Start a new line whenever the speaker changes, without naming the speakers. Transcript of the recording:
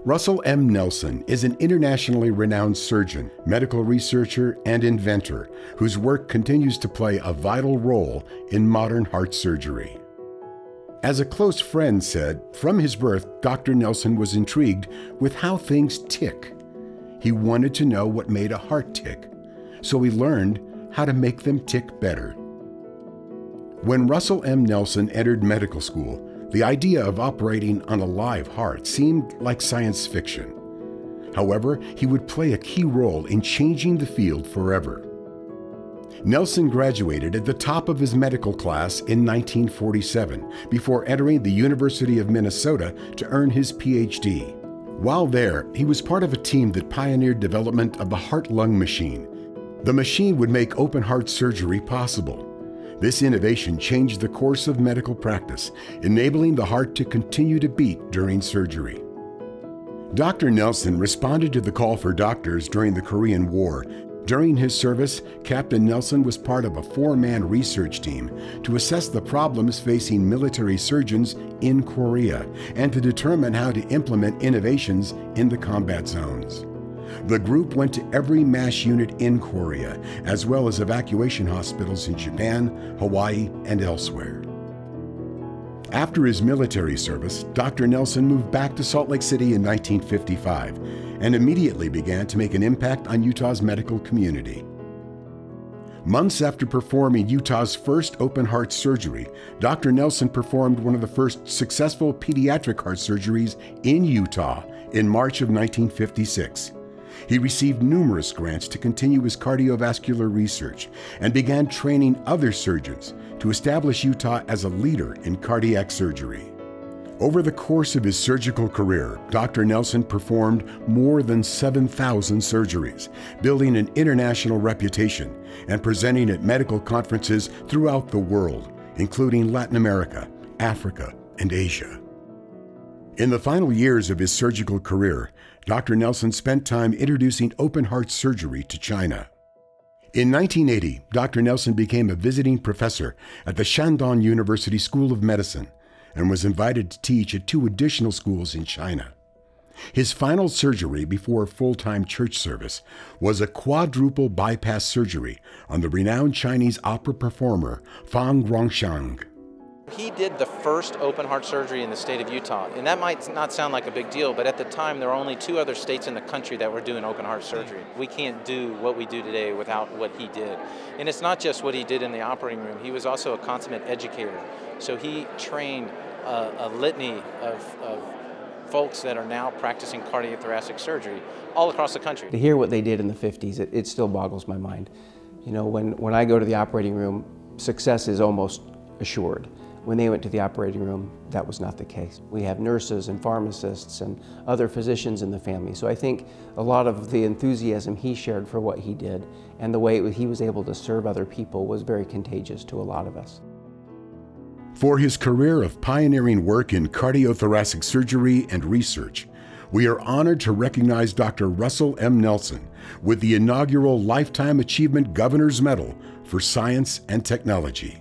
Russell M. Nelson is an internationally renowned surgeon, medical researcher, and inventor whose work continues to play a vital role in modern heart surgery. As a close friend said, from his birth, Dr. Nelson was intrigued with how things tick. He wanted to know what made a heart tick, so he learned how to make them tick better. When Russell M. Nelson entered medical school, the idea of operating on a live heart seemed like science fiction. However, he would play a key role in changing the field forever. Nelson graduated at the top of his medical class in 1947 before entering the University of Minnesota to earn his Ph.D. While there, he was part of a team that pioneered development of the heart-lung machine. The machine would make open heart surgery possible. This innovation changed the course of medical practice, enabling the heart to continue to beat during surgery. Dr. Nelson responded to the call for doctors during the Korean War. During his service, Captain Nelson was part of a 4-man research team to assess the problems facing military surgeons in Korea and to determine how to implement innovations in the combat zones. The group went to every MASH unit in Korea, as well as evacuation hospitals in Japan, Hawaii, and elsewhere. After his military service, Dr. Nelson moved back to Salt Lake City in 1955 and immediately began to make an impact on Utah's medical community. Months after performing Utah's first open heart surgery, Dr. Nelson performed one of the first successful pediatric heart surgeries in Utah in March of 1956. He received numerous grants to continue his cardiovascular research and began training other surgeons to establish Utah as a leader in cardiac surgery. Over the course of his surgical career, Dr. Nelson performed more than 7,000 surgeries, building an international reputation and presenting at medical conferences throughout the world, including Latin America, Africa, and Asia. In the final years of his surgical career, Dr. Nelson spent time introducing open heart surgery to China. In 1980, Dr. Nelson became a visiting professor at the Shandong University School of Medicine and was invited to teach at 2 additional schools in China. His final surgery before full-time church service was a quadruple bypass surgery on the renowned Chinese opera performer Fang Guangxiang.
He did the first open heart surgery in the state of Utah, and that might not sound like a big deal, but at the time there were only 2 other states in the country that were doing open heart surgery. We can't do what we do today without what he did. And it's not just what he did in the operating room, he was also a consummate educator. So he trained a litany of folks that are now practicing cardiothoracic surgery all across the country.
To hear what they did in the 50s, it still boggles my mind. You know, when I go to the operating room, success is almost assured. When they went to the operating room, that was not the case. We have nurses and pharmacists and other physicians in the family. So I think a lot of the enthusiasm he shared for what he did and the way he was able to serve other people was very contagious to a lot of us.
For his career of pioneering work in cardiothoracic surgery and research, we are honored to recognize Dr. Russell M. Nelson with the inaugural Lifetime Achievement Governor's Medal for Science and Technology.